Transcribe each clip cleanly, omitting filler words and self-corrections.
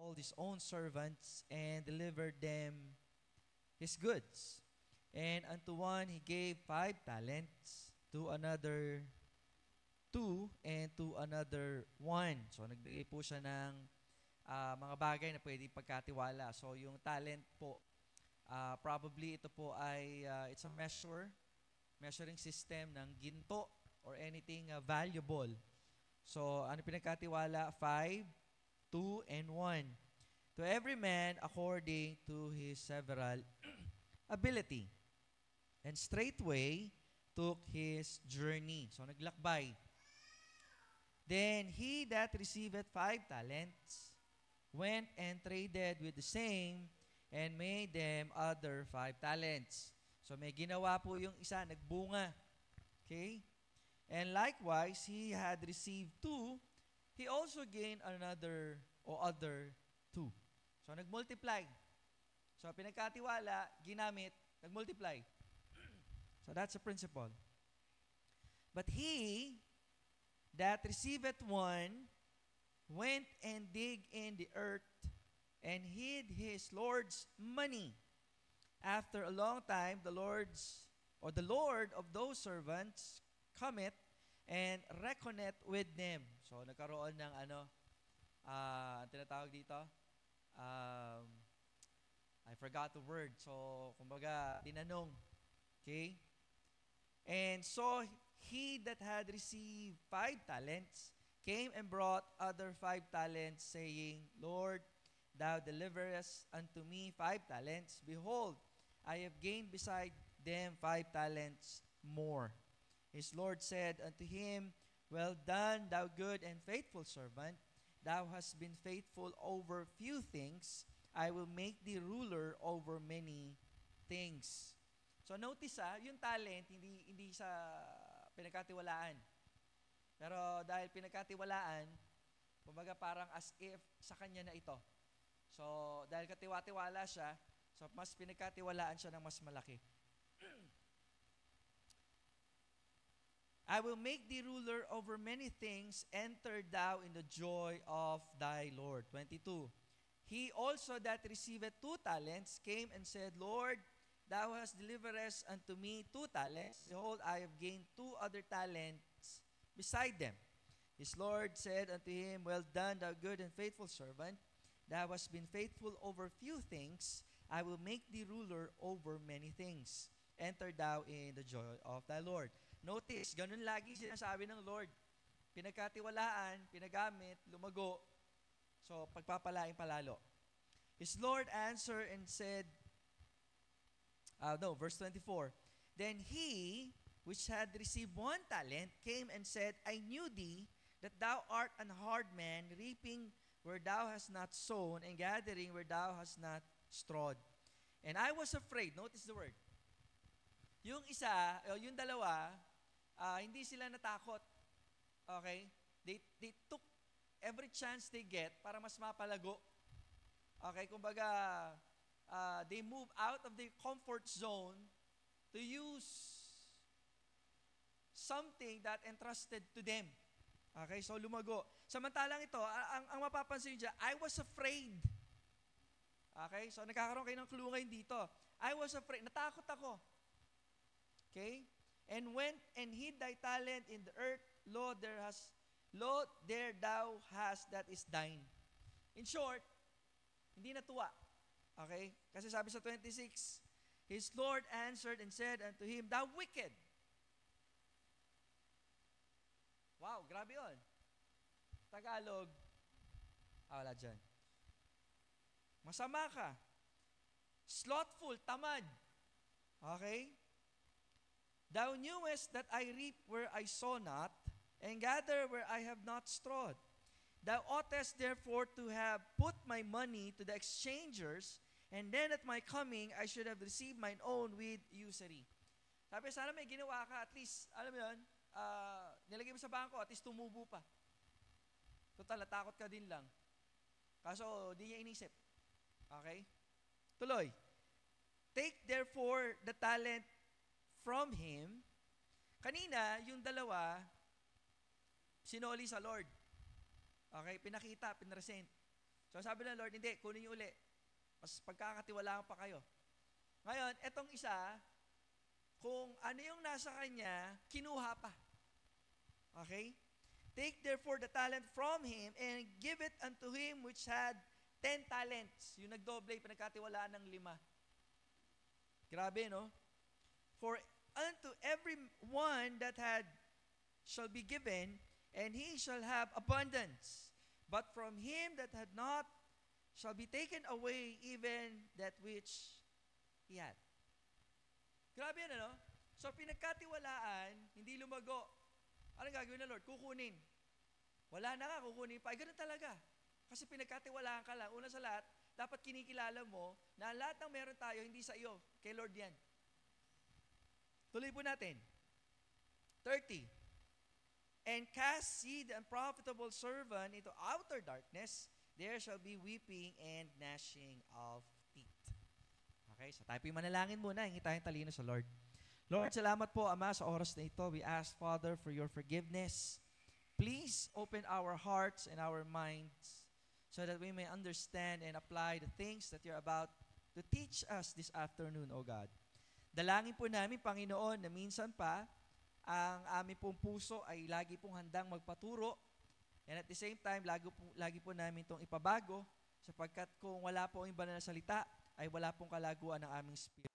all his own servants and delivered them his goods. And unto one he gave 5 talents, to another two, and to another one. So nagbigay po siya ng mga bagay na pwede pagkatiwala. So yung talent po, probably ito po ay it's a measuring system ng ginto or anything valuable. So ano pinagkatiwala? 5, 2, and 1. To every man according to his several ability. And straightway took his journey. So naglakbay. Then he that received 5 talents went and traded with the same and made them other 5 talents. So may ginawa po yung isa, nagbunga. Okay? And likewise, he had received 2, he also gained another or other 2. So nagmultiply. So pinagkatiwala, ginamit, nagmultiply. So that's a principle. But he that receiveth 1 went and dig in the earth and hid his Lord's money. After a long time, the Lord of those servants cometh and reckoneth with them. So nagkaroon ng tinatawag dito, I forgot the word. So kumbaga tinanong, okay? And so he that had received 5 talents came and brought other 5 talents, saying, Lord, thou deliverest unto me 5 talents. Behold, I have gained beside them 5 talents more. His Lord said unto him, Well done, thou good and faithful servant. Thou hast been faithful over few things. I will make thee ruler over many things. So notice yung talent, hindi sa pinagkatiwalaan. Pero dahil pinagkatiwalaan, kumbaga parang as if sa kanya na ito. So dahil katiwa-tiwala siya, so mas pinagkatiwalaan siya ng mas malaki. I will make thee ruler over many things, enter thou in the joy of thy Lord. 22. He also that received 2 talents came and said, Lord, thou hast delivered unto me 2 talents. Behold, I have gained 2 other talents beside them. His Lord said unto him, Well done, thou good and faithful servant. Thou hast been faithful over few things. I will make thee ruler over many things. Enter thou in the joy of thy Lord. Notice, ganun lagi sinasabi ng Lord. Pinagkatiwalaan, pinagamit, lumago. So, pagpapalaing palalo. His Lord answered and said, verse 24. Then he, which had received 1 talent, came and said, I knew thee, that thou art an hard man, reaping where thou hast not sown, and gathering where thou hast not strawed. And I was afraid. Notice the word. Yung isa, yung dalawa, hindi sila natakot. Okay? They took every chance they get para mas mapalago. Okay? Kumbaga, they move out of their comfort zone to use something that entrusted to them. Okay? So, lumago. Samantalang ito, ang mapapansin nyo dyan, I was afraid. Okay? So, nagkakaroon kayo ng clue ngayon dito. I was afraid. Natakot ako. Okay? And went and hid thy talent in the earth, lo, there thou hast that is thine. In short, hindi natuwa. Okay? Kasi sabi sa 26, his Lord answered and said unto him, Thou wicked. Wow, grabe yun. Tagalog, wala dyan. Masama ka. Slothful, tamad. Okay? Thou knewest that I reap where I sow not, and gather where I have not strawed. Thou oughtest therefore to have put my money to the exchangers, and then at my coming I should have received mine own with usury. Sabi, sana may ginawa ka, at least, alam mo yun, nilagay mo sa bangko, at least tumubo pa. Total, natakot ka din lang. Kaso, di niya inisip. Okay? Tuloy. Take therefore the talent from him. Kanina, yung dalawa, sinoli sa Lord. Okay? Pinakita, pinresent. So sabi ng Lord, hindi, kunin niyo uli. Mas pagkakatiwalaan pa kayo. Ngayon, etong isa, kung ano yung nasa kanya, kinuha pa. Okay? Take therefore the talent from him and give it unto him which had 10 talents. Yung nagdoble, pinagkatiwalaan ng 5. Grabe, no? For unto every one that had shall be given, and he shall have abundance. But from him that had not shall be taken away even that which he had. Grabe yan, ano? So, pinagkatiwalaan, hindi lumago. Anong gagawin ng Lord? Kukunin. Wala na nga, kukunin pa. Ay, ganun talaga. Kasi pinagkatiwalaan ka lang. Una sa lahat, dapat kinikilala mo na lahat ng meron tayo, hindi sa iyo. Kay Lord yan. Tuloy po natin. 30. And cast ye the unprofitable servant into outer darkness, there shall be weeping and gnashing of teeth. Okay, so tayo po'y manalangin muna. Hingi tayong talino sa Lord. Lord, salamat po, Ama, sa oras na ito. We ask, Father, for your forgiveness. Please open our hearts and our minds so that we may understand and apply the things that you're about to teach us this afternoon, O God. Dalangin po namin, Panginoon, na minsan pa, ang aming pong puso ay lagi pong handang magpaturo, and at the same time, lagi po namin itong ipabago, sapagkat kung wala po ang banal na salita, ay wala pong kalaguan ng aming spirit.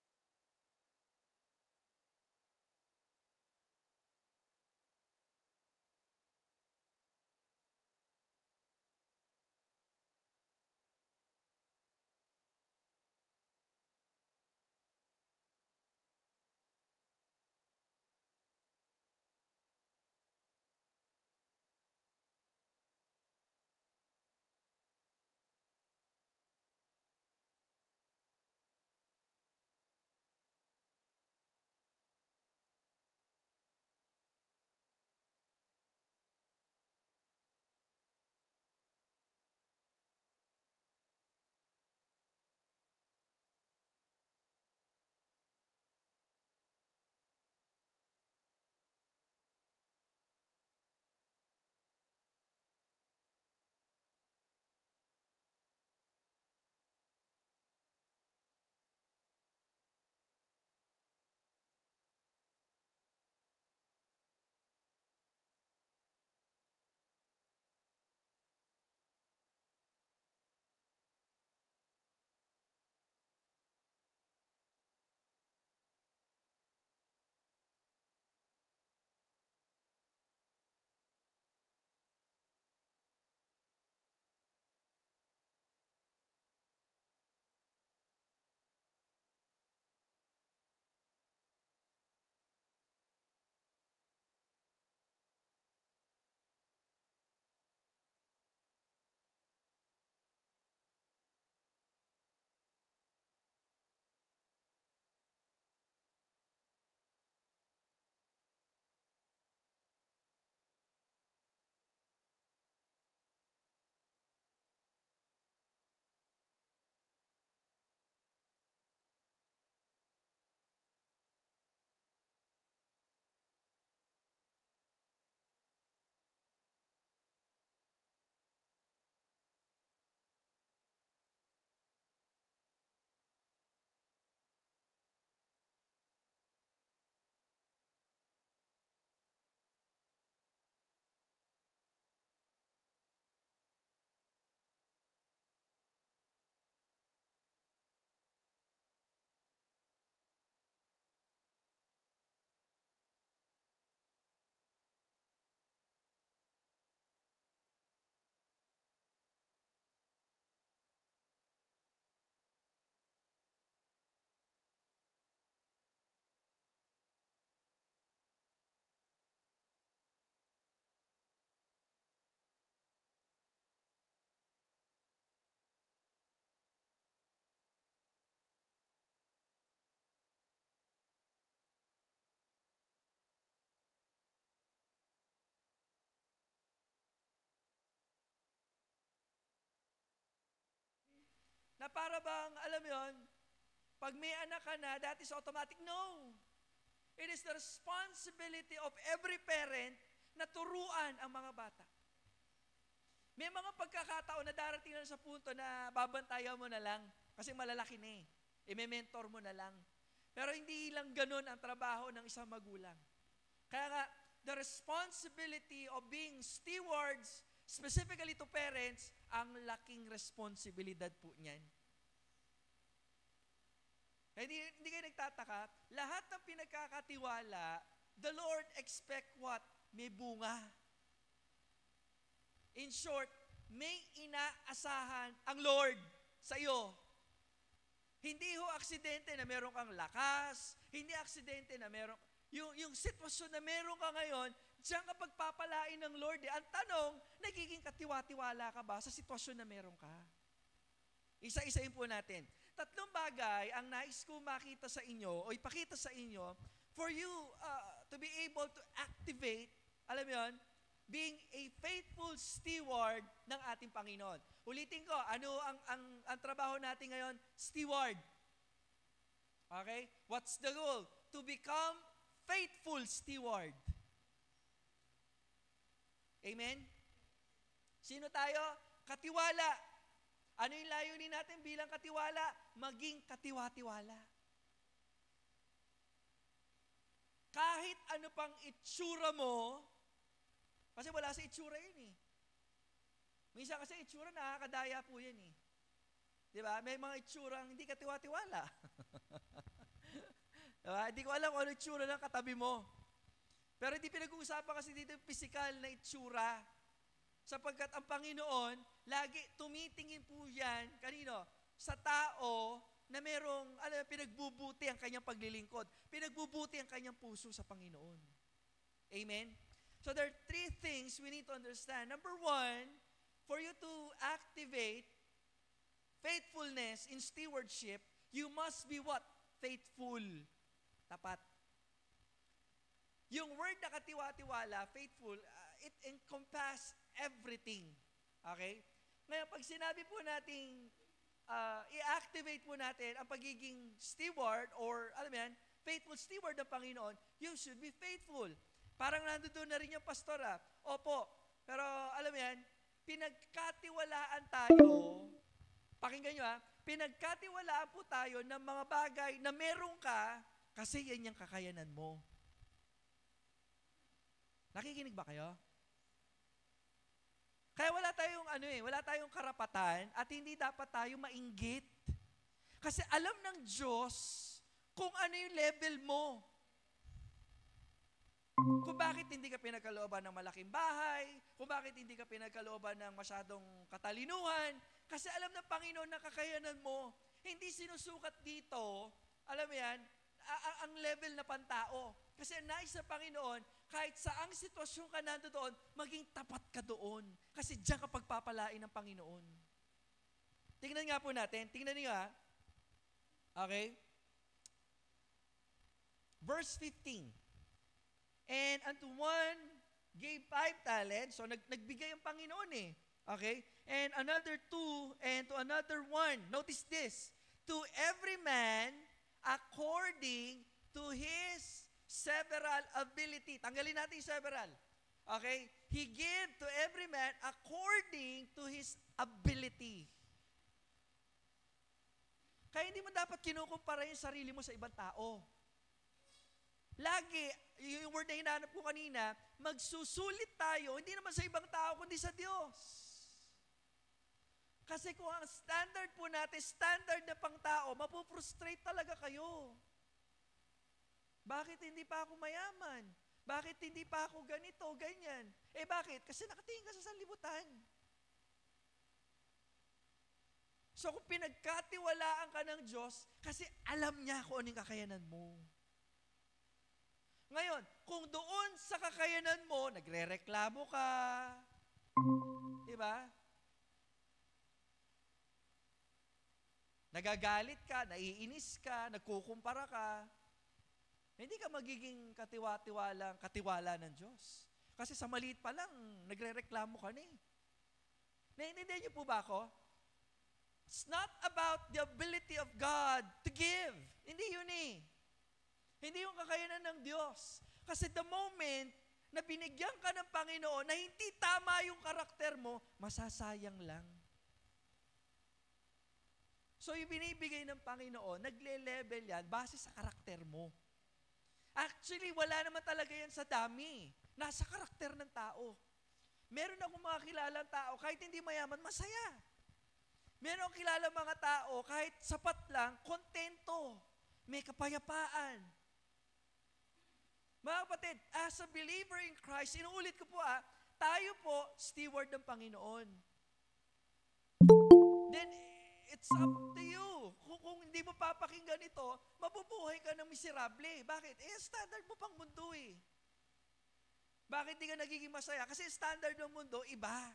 Na para bang, alam mo yun, pag may anak ka na, that is automatic. No. It is the responsibility of every parent na turuan ang mga bata. May mga pagkakataon na darating na sa punto na babantayan mo na lang kasi malalaki na eh. I-mentor mo na lang. Pero hindi lang ganun ang trabaho ng isang magulang. Kaya nga, the responsibility of being stewards, specifically to parents, ang laking responsibilidad po niyan. Hindi kayo nagtataka, lahat ng pinagkakatiwala, the Lord expect what? May bunga. In short, may inaasahan ang Lord sa iyo. Hindi ho aksidente na meron kang lakas, hindi aksidente na meron, yung sitwasyon na meron ka ngayon, diyan ka pagpapalain ng Lord. Ang tanong, nagiging katiwa-tiwala ka ba sa sitwasyon na meron ka? Isa-isahin po natin. 3 bagay ang nais ko makita sa inyo o ipakita sa inyo for you to be able to activate, alam mo yun, being a faithful steward ng ating Panginoon. Ulitin ko, ano ang trabaho natin ngayon? Steward. Okay? What's the goal? To become faithful steward. Amen? Sino tayo? Katiwala. Ano yung layunin natin bilang katiwala? Maging katiwa-tiwala. Kahit ano pang itsura mo, kasi wala sa itsura yun eh. Minsan kasi itsura, nakakadaya po yan eh. Di ba? May mga itsurang hindi katiwa-tiwala. Diba? Hindi ko alam kung ano itsura ng katabi mo. Pero hindi pinag-uusapan kasi dito yung physical na itsura. Sapagkat ang Panginoon, lagi tumitingin po yan, kanino? Sa tao na merong, pinagbubuti ang kanyang paglilingkod. Pinagbubuti ang kanyang puso sa Panginoon. Amen? So there are 3 things we need to understand. Number 1, for you to activate faithfulness in stewardship, you must be what? Faithful. Tapat. Yung word na katiwa-tiwala, faithful, it encompasses everything. Okay? Ngayon, pag sinabi po nating i-activate po natin ang pagiging steward or, alam mo yan, faithful steward ng Panginoon, you should be faithful. Parang nandoon na rin yung pastora. Opo, pero alam mo yan, pinagkatiwalaan tayo, pakinggan nyo pinagkatiwalaan po tayo ng mga bagay na meron ka kasi yan yung kakayanan mo. Nakikinig ba kayo? Kaya wala tayong karapatan at hindi dapat tayo mainggit. Kasi alam ng Diyos kung ano yung level mo. Kung bakit hindi ka pinagkalooban ng malaking bahay, kung bakit hindi ka pinagkalooban ng masyadong katalinuhan, kasi alam ng Panginoon na kakayanan mo. Hindi sinusukat dito, alam mo yan, ang level na pantao. Kasi nais sa Panginoon, kahit saang sitwasyon ka nandoon, maging tapat ka doon. Kasi diyan ka pagpapalain ng Panginoon. Tingnan nga po natin. Tingnan niyo Okay? Verse 15. And unto one gave 5 talents. So nagbigay ang Panginoon eh. Okay? And another 2, and to another 1. Notice this. To every man according to his several ability. Tanggalin natin yung several. Okay? He gave to every man according to his ability. Kaya hindi mo dapat kinukumpara yung sarili mo sa ibang tao. Lagi, yung word na hinahanap ko kanina, magsusulit tayo, hindi naman sa ibang tao, kundi sa Diyos. Kasi kung ang standard po natin, standard na pang tao, mapuprostrate talaga kayo. Bakit hindi pa ako mayaman? Bakit hindi pa ako ganito, ganyan? Bakit? Kasi nakatingin ka sa sanlibutan. So kung pinagkatiwalaan ka ng Diyos, kasi alam niya kung anong kakayanan mo. Ngayon, kung doon sa kakayanan mo, nagre-reklamo ka, diba? Nagagalit ka, naiinis ka, nagkukumpara ka, hindi ka magiging katiwala ng Diyos. Kasi sa maliit pa lang, nagre-reklamo ka na eh. Naiintindihan niyo po ba ako? It's not about the ability of God to give. Hindi yun eh. Hindi yung kakayanan ng Diyos. Kasi the moment na binigyan ka ng Panginoon na hindi tama yung karakter mo, masasayang lang. So yung binibigay ng Panginoon, nagle-level yan base sa karakter mo. Actually, wala naman talaga yan sa dami. Nasa karakter ng tao. Meron akong mga kilalang tao, kahit hindi mayaman, masaya. Meron akong kilalang mga tao, kahit sapat lang, kontento. May kapayapaan. Mga kapatid, as a believer in Christ, inuulit ko po tayo po, steward ng Panginoon. Then, it's up to you. Kung hindi mo papakinggan ito, mabubuhay ka ng miserable. Bakit? Standard mo pang mundo eh. Bakit di ka nagiging masaya? Kasi standard ng mundo, iba.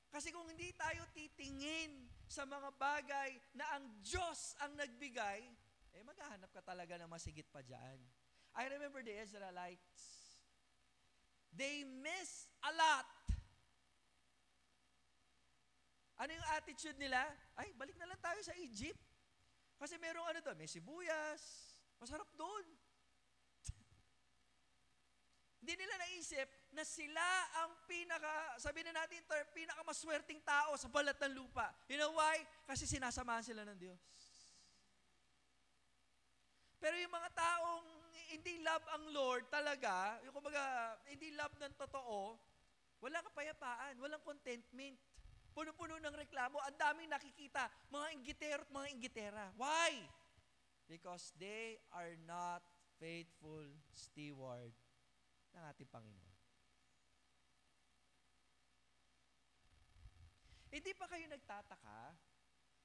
Kasi kung hindi tayo titingin sa mga bagay na ang Diyos ang nagbigay, maghahanap ka talaga ng masigit pa dyan. I remember the Israelites. They miss a lot. Ano yung attitude nila? Balik na lang tayo sa Egypt. Kasi merong doon, may sibuyas. Masarap doon. Hindi nila naisip na sila ang sabi na natin, pinakamaswerteng tao sa balat ng lupa. You know why? Kasi sinasamahan sila ng Diyos. Pero yung mga taong hindi love ang Lord talaga, yung kumbaga, hindi love ng totoo, walang kapayapaan, walang contentment. Puno-puno ng reklamo, ang daming nakikita, mga inggitero at mga inggitera. Why? Because they are not faithful steward ng ating Panginoon. Hindi pa kayo nagtataka?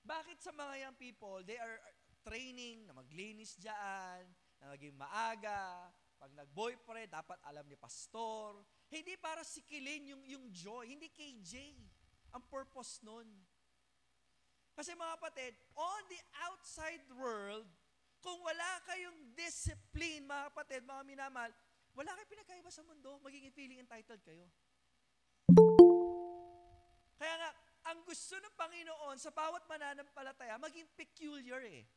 Bakit sa mga young people, they are training na maglinis dyan, na maging maaga, pag nag-boyfriend, dapat alam ni pastor. Hindi para sikilin yung joy, hindi KJ ang purpose nun. Kasi mga kapatid, on the outside world, kung wala kayong discipline, mga kapatid, mga minamahal, wala kayong pinagkaiba sa mundo, magiging feeling entitled kayo. Kaya nga, ang gusto ng Panginoon sa bawat mananampalataya, maging peculiar eh.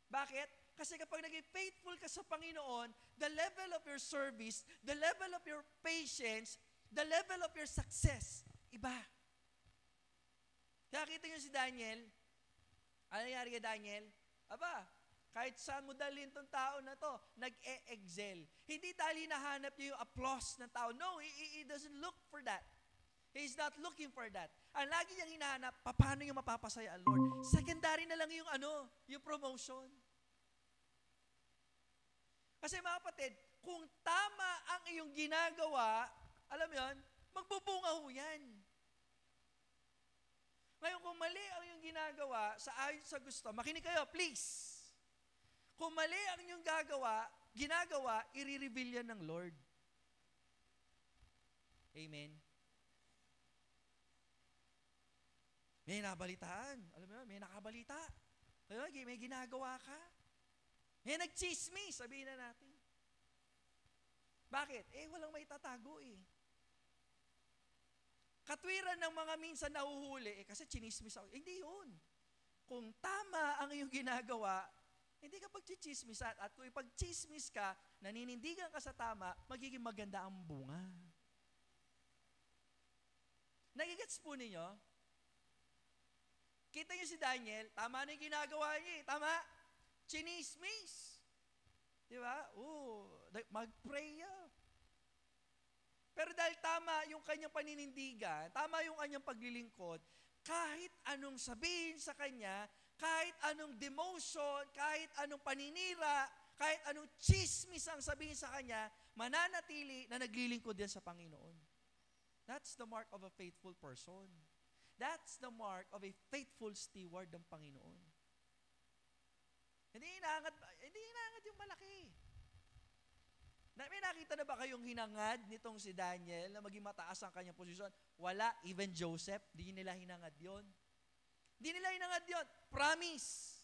Bakit? Kasi kapag naging faithful ka sa Panginoon, the level of your service, the level of your patience, the level of your success, iba. Kaya kita nyo si Daniel, ano nangyari kay Daniel? Kahit saan mo dalhin tong tao na to, nag-e-excel. Hindi dahil hinahanap niya yung applause ng tao. No, he doesn't look for that. He's not looking for that. Ang lagi niyang hinahanap, paano niya mapapasaya ang Lord? Secondary na lang yung yung promotion. Kasi mga kapatid, kung tama ang iyong ginagawa, alam mo yun, magbubunga ho yan. Ngayon, kung mali ang iyong ginagawa sa ayon sa gusto, makinig kayo, please. Kung mali ang iyong ginagawa, i-reveal yan ng Lord. Amen. May nabalitaan. Alam mo yun, may nakabalita. May ginagawa ka. May nagchismis, sabihin na natin. Bakit? Walang may tatago eh. Katwiran ng mga minsan nahuhuli, kasi chinismis ako. Hindi yun. Kung tama ang iyong ginagawa, hindi ka pagchichismisan. At kung ipagchismis ka, naninindigan ka sa tama, magiging maganda ang bunga. Nagigets po ninyo? Kita niyo si Daniel, tama na yung ginagawa niya eh. Tama? Chinismis. Di ba? Mag-pray ya. Pero dahil tama yung kanyang paninindigan, tama yung kanyang paglilingkod, kahit anong sabihin sa kanya, kahit anong demotion, kahit anong paninira, kahit anong chismis ang sabihin sa kanya, mananatili na naglilingkod yan sa Panginoon. That's the mark of a faithful person. That's the mark of a faithful steward ng Panginoon. Hindi hinangad yung malaki. May nakita na ba kayong hinangad nitong si Daniel na maging mataas ang kanyang posisyon? Wala. Even Joseph, di nila hinangad yon. Di nila hinangad yon. Promise.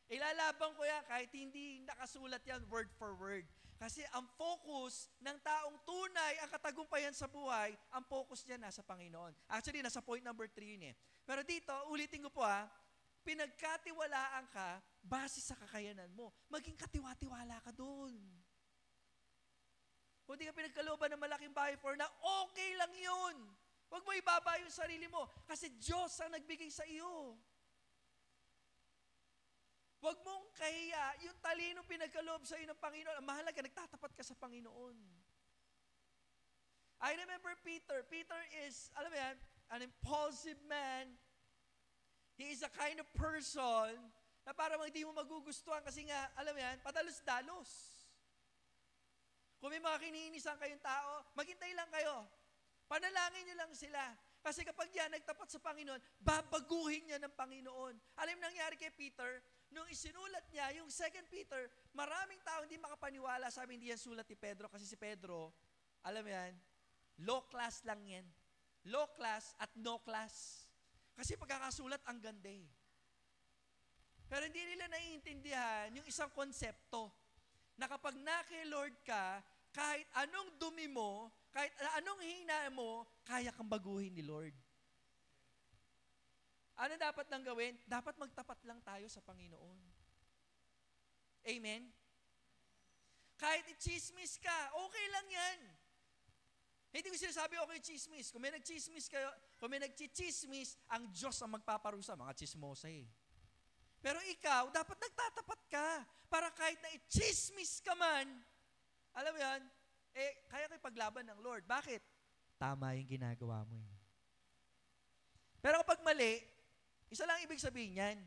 Ilalaban ko yan kahit hindi nakasulat yan word for word. Kasi ang focus ng taong tunay ang katagumpayan sa buhay, ang focus niya nasa Panginoon. Actually, nasa point number 3 yun eh. Pero dito, ulitin ko po pinagkatiwalaan ka base sa kakayanan mo. Maging katiwa-tiwala ka doon. kung di ka pinagkalooban ng malaking bahay for na, okay lang yun. Huwag mo ibaba yung sarili mo kasi Diyos ang nagbigay sa iyo. Huwag mong kahiya yung talinong pinagkaloob sa iyo ng Panginoon. Ang mahalaga, nagtatapat ka sa Panginoon. I remember Peter. Peter is, alam mo yan, an impulsive man. He is a kind of person na parang hindi mo magugustuhan kasi nga, alam mo yan, padalos-dalos. Kung may mga kininisan kayong tao, maghintay lang kayo. Panalangin nyo lang sila. Kasi kapag yan nagtapat sa Panginoon, babaguhin niya ng Panginoon. Alam mo nangyari kay Peter, nung isinulat niya, yung 2 Peter, maraming tao hindi makapaniwala, sabi hindi yan sulat ni Pedro, kasi si Pedro, alam mo yan, low class lang yan. Low class at no class. Kasi pagkakasulat, ang ganda eh. Pero hindi nila naiintindihan yung isang konsepto, na kapag naki-Lord ka, kahit anong dumi mo, kahit anong hina mo, kaya kang baguhin ni Lord. Ano dapat nang gawin? Dapat magtapat lang tayo sa Panginoon. Amen? Kahit i-chismis ka, okay lang yan. Hindi ko sinasabi okay chismis. Kung may nag-chismis kayo, kung may nag-chismis, ang Diyos ang magpaparusa, mga chismosa eh. Pero ikaw, dapat nagtatapat ka. Para kahit na i-chismis ka man, alam mo yan, kaya kayo paglaban ng Lord. Bakit? Tama yung ginagawa mo eh. Pero kapag mali, isa lang ibig sabihin yan.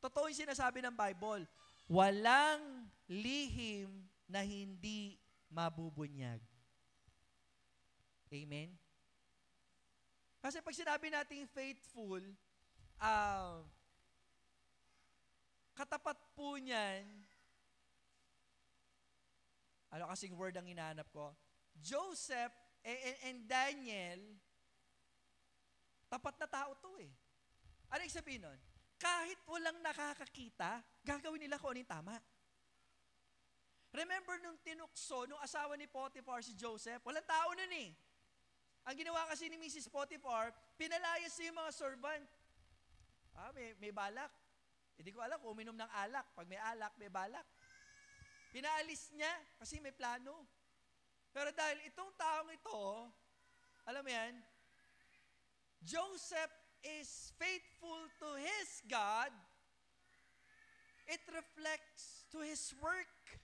Totoo yung sinasabi ng Bible. Walang lihim na hindi mabubunyag. Amen? Kasi pag sinabi natin faithful, katapat po niyan, ano kasing word ang hinahanap ko? Joseph and Daniel, tapat na tao to eh. Ano yung sabihin nun? Kahit walang nakakakita, gagawin nila kung ano yung tama. Remember nung tinukso, nung asawa ni Potiphar si Joseph, walang tao nun eh. Ang ginawa kasi ni Mrs. Potiphar, pinalayas niya yung mga servant. May balak. Hindi ko alam kung uminom ng alak. Pag may alak, may balak. Pinaalis niya kasi may plano. Pero dahil itong taong ito, alam mo yan, Joseph is faithful to his God, it reflects to his work.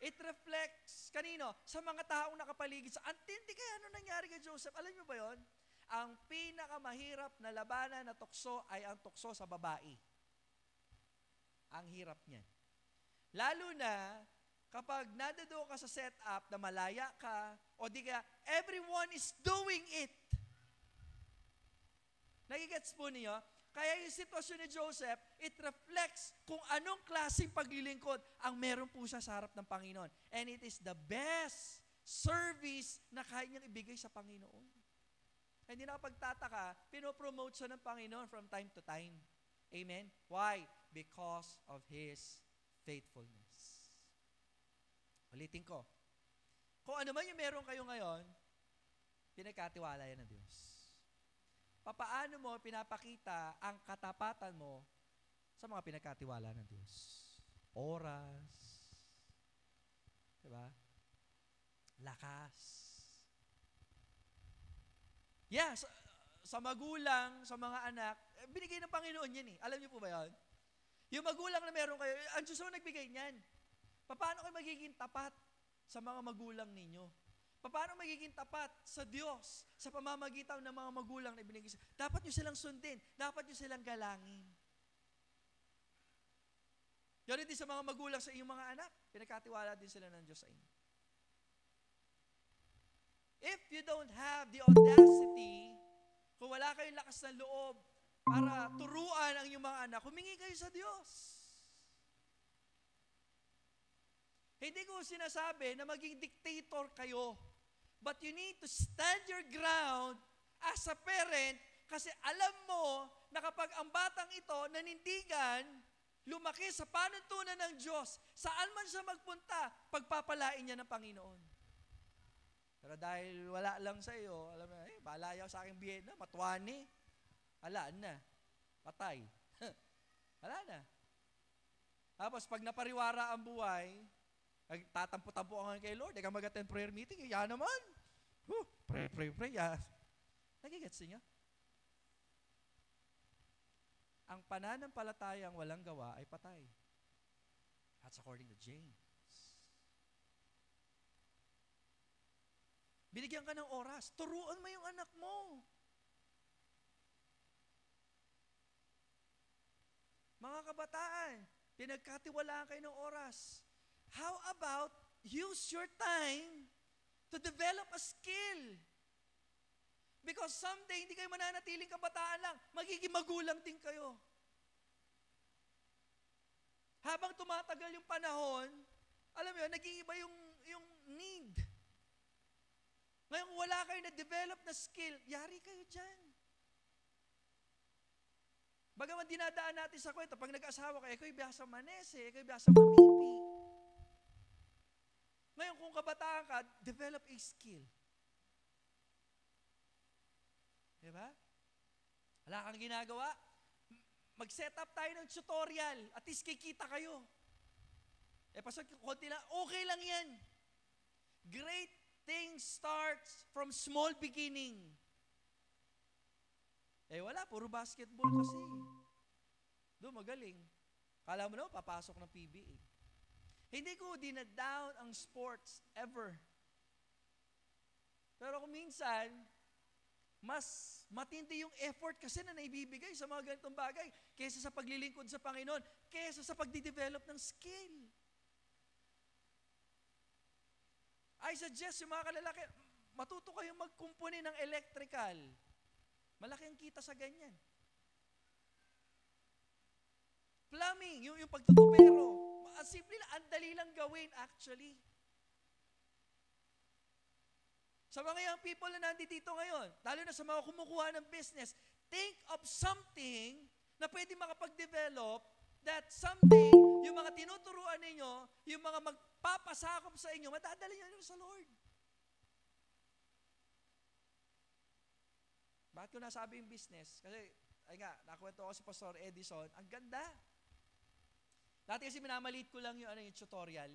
It reflects, kanino? Sa mga taong nakapaligid. Antindi kaya ano nangyari kay Joseph? Alam niyo ba yon? Ang pinakamahirap na labanan na tukso ay ang tukso sa babae. Ang hirap niyan. Lalo na kapag nadado ka sa setup na malaya ka, o di ka, everyone is doing it. Nagigets po niyo? Kaya yung sitwasyon ni Joseph, it reflects kung anong klaseng paglilingkod ang meron po siya sa harap ng Panginoon. And it is the best service na kaya niyang ibigay sa Panginoon. Hindi na pagtataka, pinopromote siya ng Panginoon from time to time. Amen? Why? Because of His faithfulness. Ulitin ko. Kung ano man yung meron kayo ngayon, pinagkatiwala yan ng Diyos. Papaano mo pinapakita ang katapatan mo sa mga pinagkatiwala ng Diyos? Oras. Diba? Lakas. Yeah, sa magulang, sa mga anak, binigay ng Panginoon yan eh. Alam niyo po ba yan? Yung magulang na meron kayo, ang Diyos mo nagbigay niyan. Paano kayo magiging tapat sa mga magulang ninyo? Paano magiging tapat sa Diyos sa pamamagitan ng mga magulang na ibinigay sa? Dapat nyo silang sundin. Dapat nyo silang galangin. Yan din sa mga magulang sa inyong mga anak. Pinagkatiwala din sila ng Diyos sa inyo. If you don't have the audacity, kung wala kayong lakas ng loob para turuan ang inyong mga anak, humingi kayo sa Diyos. Hindi ko sinasabi na maging dictator kayo. But you need to stand your ground as a parent kasi alam mo na kapag ang batang ito nanindigan, lumaki sa panuntunan ng Diyos, saan man siya magpunta, pagpapalain niya ng Panginoon. Pero dahil wala lang sa iyo, alam mo, balayaw sa aking biyena, matuwani, ala na, patay. Wala na. Tapos pag napariwara ang buhay, Tatampo-tampo ka kay Lord, ikaw mag-attend prayer meeting, yan naman. Pray. Nagigets niyo? Ang pananampalatayang walang gawa ay patay. That's according to James. Binigyan ka ng oras, turuan mo yung anak mo. Mga kabataan, pinagkatiwalaan kayo ng oras. How about use your time to develop a skill? Because someday, hindi kayo mananatiling kabataan lang, magiging magulang din kayo. Habang tumatagal yung panahon, alam mo yun, nag-iiba yung need. Ngayon, kung wala kayo na-develop na skill, yari kayo dyan. Bagaman dinadaan natin sa kwento, pag nag-asawa kayo, ikaw ibiyasa manese, ikaw ibiyasa mamipi. Ngayon, kung kabataan ka, develop a skill. Diba? Wala kang ginagawa? Mag-set up tayo ng tutorial. At least kikita kayo. Pastor, konti lang. Okay lang yan. Great things starts from small beginning. Wala. Puro basketball kasi. Doon magaling. Kala mo na, papasok ng PBA. Hindi ko dinadown ang sports ever. Pero kung minsan, mas matindi yung effort kasi na naibibigay sa mga ganitong bagay kaysa sa paglilingkod sa Panginoon, kaysa sa pagdidevelop ng skill. I suggest yung mga kalalaki, matuto kayong magkumpuni ng electrical. Malaki ang kita sa ganyan. Plumbing, yung pagtutupero. Simple lang, ang dali lang gawin actually. Sa mga young people na nandito ngayon, lalo na sa mga kumukuha ng business, think of something na pwede makapag-develop that someday, yung mga tinuturuan ninyo, yung mga magpapasakop sa inyo, madadala nyo sa Lord. Bakit ko nasabi yung business? Kasi, nakwento ko si Pastor Edison, ang ganda. Dati kasi minamaliit ko lang yung tutorial.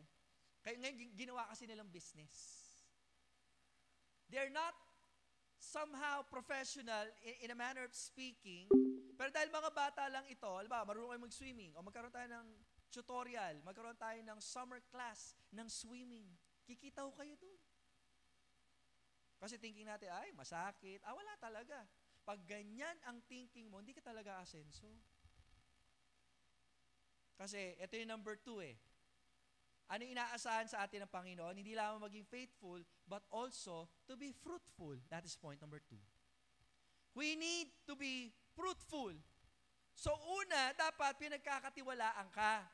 Kaya ngayon, ginawa kasi nilang business. They're not somehow professional in a manner of speaking, pero dahil mga bata lang ito, alam marunong kayo mag-swimming, o magkaroon tayo ng tutorial, magkaroon tayo ng summer class ng swimming. Kikita ho kayo dun. Kasi thinking natin, masakit. Wala talaga. Pag ganyan ang thinking mo, hindi ka talaga asenso. Kasi ito yung number 2 Ano yung inaasahan sa atin ng Panginoon? Hindi lamang maging faithful, but also to be fruitful. That is point number 2. We need to be fruitful. So una, dapat pinagkakatiwalaan ka.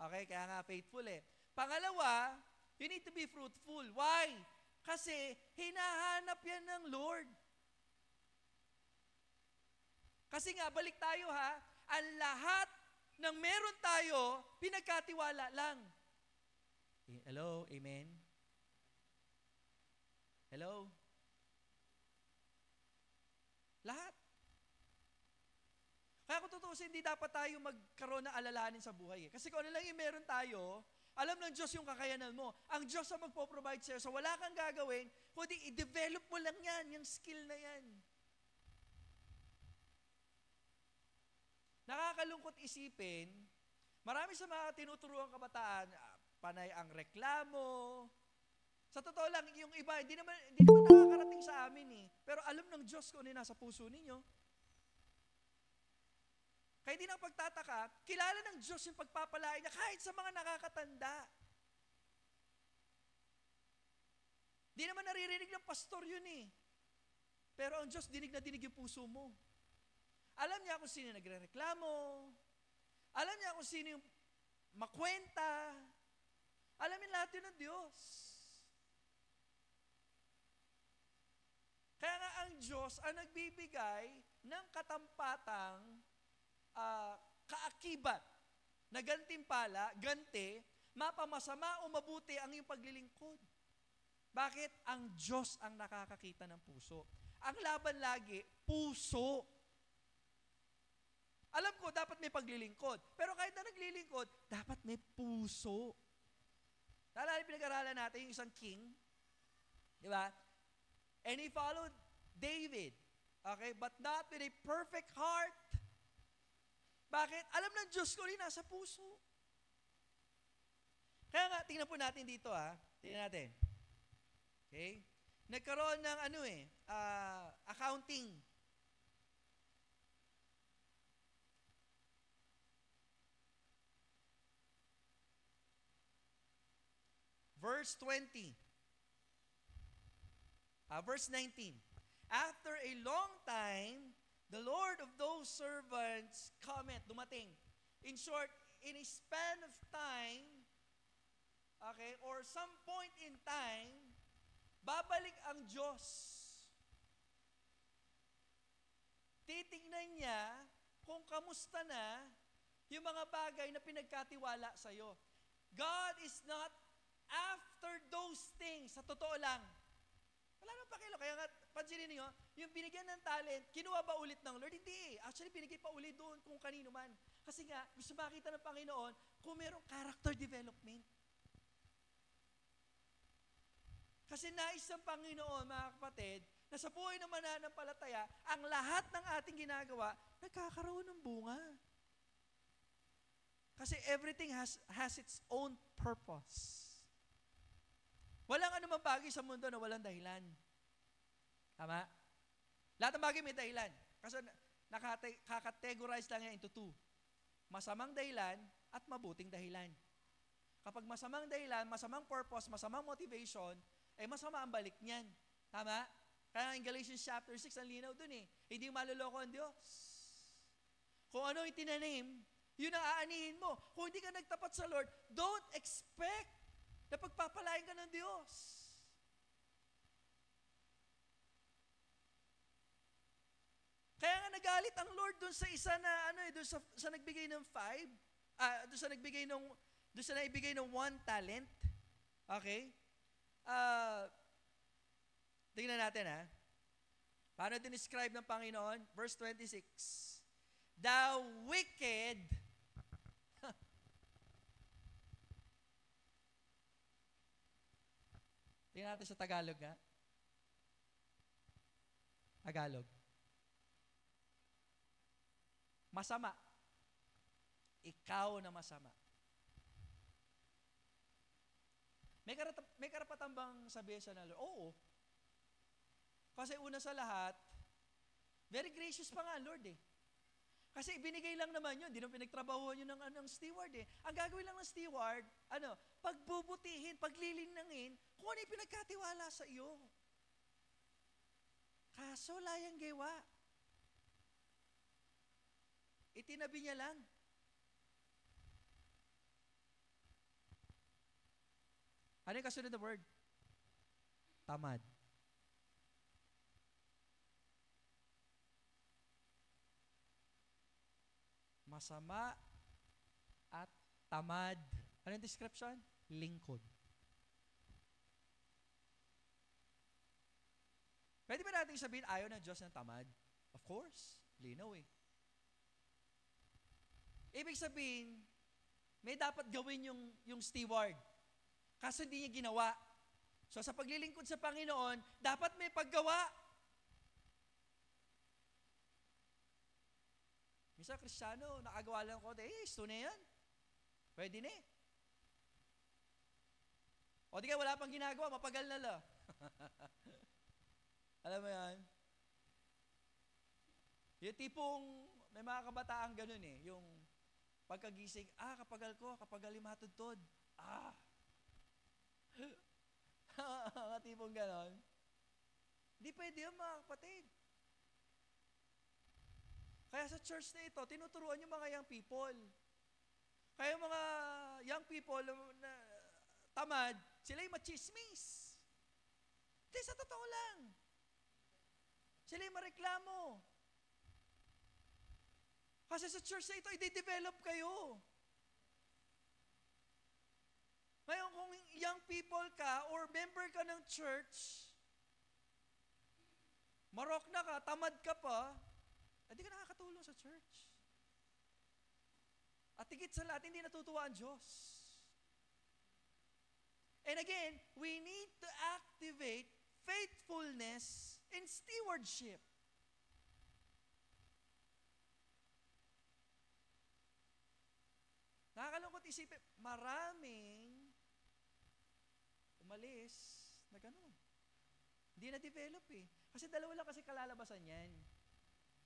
Okay, kaya nga faithful Pangalawa, you need to be fruitful. Why? Kasi hinahanap yan ng Lord. Kasi nga, balik tayo ang lahat ng meron tayo, pinagkatiwala lang. Hello? Amen? Hello? Lahat. Kaya kung tutuusin, hindi dapat tayo magkaroon ng alalahanin sa buhay. Kasi kung ano lang yung meron tayo, alam ng Diyos yung kakayanan mo. Ang Diyos ang magpo-provide sa'yo. So wala kang gagawin, kundi i-develop mo lang yan, yung skill na yan. Nakakalungkot isipin, marami sa mga tinuturuan kabataan, panay ang reklamo. Sa totoo lang, yung iba, hindi naman nakakarating sa amin Pero alam ng Diyos kung ano nasa puso ninyo. Kaya hindi na pagtataka, kilala ng Diyos yung pagpapalain niya kahit sa mga nakakatanda. Di naman naririnig ng pastor yun Pero ang Diyos dinig na dinig yung puso mo. Alam niya kung sino nagrereklamo. Alam niya kung sino yung makwenta. Alamin lahat yun ng Diyos. Kaya nga ang Diyos ang nagbibigay ng katampatang kaakibat na gantimpala, mapamasama o mabuti ang iyong paglilingkod. Bakit? Ang Diyos ang nakakakita ng puso. Ang laban lagi, puso. Alam ko, dapat may paglilingkod. Pero kahit na naglilingkod, dapat may puso. Naalala pinag-aralan natin yung isang king, di ba? And he followed David. Okay? But not with a perfect heart. Bakit? Alam ng Diyos ko rin nasa puso. Kaya nga, tingnan po natin dito Tingnan natin. Okay? Nagkaroon ng accounting. Verse 20. Verse 19. After a long time, the Lord of those servants dumating. In short, in a span of time, okay, or some point in time, babalik ang Diyos. Titingnan niya kung kamusta na yung mga bagay na pinagkatiwala sa'yo. God is not after those things. Sa totoo lang. Wala nang pakilo. Kaya nga, pansinin niyo, yung binigyan ng talent, kinuha ba ulit ng Lord? Hindi. Actually, binigay pa ulit doon kung kanino man. Kasi nga, gusto makita ng Panginoon kung merong character development. Kasi nais ng Panginoon, mga kapatid, na sa buhay ng mananampalataya, ang lahat ng ating ginagawa, nagkakaroon ng bunga. Kasi everything has its own purpose. Walang anumang bagay sa mundo na walang dahilan. Tama? Lahat ng bagay may dahilan. Kasi nakakategorize lang yan into two. Masamang dahilan at mabuting dahilan. Kapag masamang dahilan, masamang purpose, masamang motivation, ay masama ang balik niyan. Tama? Kaya in Galatians chapter 6, ang linaw dun Hindi maluloko ang Diyos. Kung ano yung tinanim, yun ang aanihin mo. Kung hindi ka nagtapat sa Lord, don't expect na pagpapalain ka ng Diyos. Kaya nga nagalit ang Lord dun sa isa na, dun sa nagbigay ng 5, dun sa naibigay ng 1 talent. Okay? Tingnan natin Paano dinescribe ng Panginoon? Verse 26. The wicked tingnan natin sa Tagalog Tagalog. Masama. Ikaw na masama. May karapatan bang sabihin sa Lord? Oo. Kasi una sa lahat, very gracious pa nga Lord Kasi ibinigay lang naman yun, hindi naman pinagtrabahuan yun ng steward Ang gagawin lang ng steward, pagbubutihin, paglilinangin, kung ano yung pinagkatiwala sa iyo. Kaso layang gewa. Itinabi niya lang. Ano yung kasunod na word? Tamad. Masama at tamad. Ano yung description? Lingkod. Pwede ba natin sabihin ayaw ng Diyos ng tamad? Of course. Linaw Ibig sabihin, may dapat gawin yung steward. Kaso hindi niya ginawa. So sa paglilingkod sa Panginoon, dapat may paggawa. Minsan Kristiyano, nakagawa lang ko, gusto na yan. Pwede na O di ka, wala pang ginagawa, mapagal na la. Alam mo yan? Yung tipong, may mga kabataan ganun yung pagkagising, kapagal ko, kapagal yung matudtod. Mga tipong ganon. Hindi pwede yun mga kapatid. Kaya sa church na ito, tinuturuan yung mga young people. Kaya yung mga young people na tamad, sila yung machismis. Hindi, sa totoo lang. Sila yung mareklamo. Kasi sa church na ito, i-develop kayo. Ngayon, kung young people ka or member ka ng church, marok na ka, tamad ka pa, hindi ka nakakatulong sa church. At higit sa lahat, hindi natutuwa ang Diyos. And again, we need to activate faithfulness in stewardship. Nakakalungkot isipin, maraming umalis na gano'n. Hindi na-develop eh. Kasi dalawa lang kasi kalalabasan yan.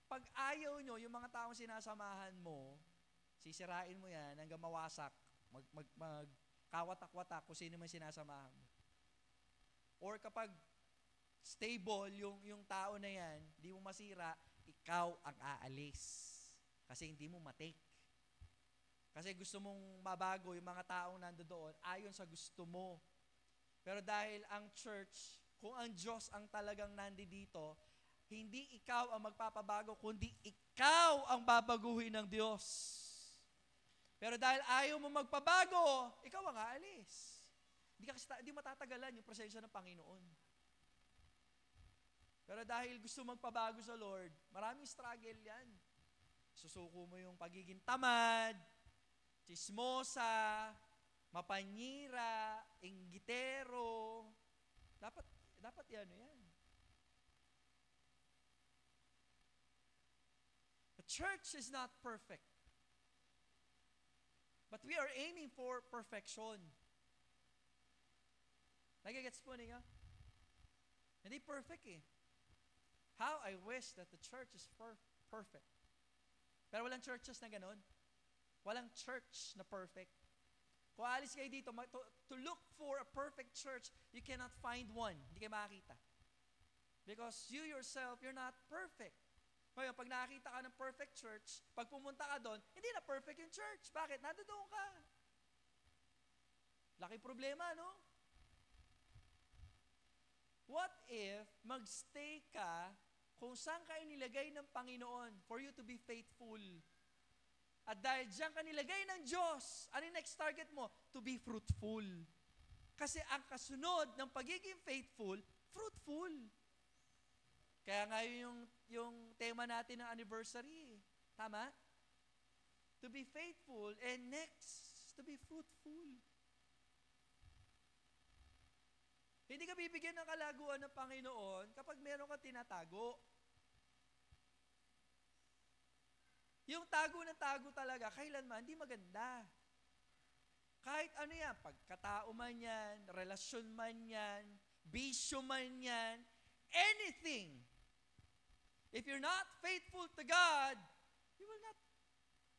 Pag ayaw nyo, yung mga taong sinasamahan mo, sisirain mo yan hanggang mawasak, magkawatak-watak kung sino man sinasamahan mo. Or kapag stable yung tao na yan, di mo masira, ikaw ang aalis. Kasi hindi mo matake. Kasi gusto mong mabago yung mga taong nandoon ayon sa gusto mo. Pero dahil ang church, kung ang Diyos ang talagang nandito, hindi ikaw ang magpapabago, kundi ikaw ang babaguhin ng Diyos. Pero dahil ayaw mo magpabago, ikaw ang aalis. Hindi matatagalan yung presensya ng Panginoon. Pero dahil gusto magpabago sa Lord, maraming struggle yan. Susuko mo yung pagiging tamad, chismosa, mapanyira, inggitero. Dapat yan. The church is not perfect. But we are aiming for perfection. Nagigets po ninyo? Hindi perfect eh. How I wish that the church is perfect. Pero walang churches na ganun. Walang church na perfect. Kung alis kayo dito, to look for a perfect church, you cannot find one. Hindi kayo makakita. Because you yourself, you're not perfect. Ngayon, pag nakakita ka ng perfect church, pag pumunta ka doon, hindi na perfect yung church. Bakit? Nandoon ka. Laki problema, no? What if magstay ka kung saan ka inilagay ng Panginoon for you to be faithful? At dahil diyan ka nilagay ng Diyos, ano yung next target mo? To be fruitful. Kasi ang kasunod ng pagiging faithful, fruitful. Kaya nga yung tema natin ng anniversary. Tama? To be faithful and next, to be fruitful. Hindi ka bibigyan ng kalaguan ng Panginoon kapag meron kang tinatago. Yung tago na tago talaga, kailanman, hindi maganda. Kahit ano yan, pagkatao man yan, relasyon man yan, bisyo man yan, anything. If you're not faithful to God, you will not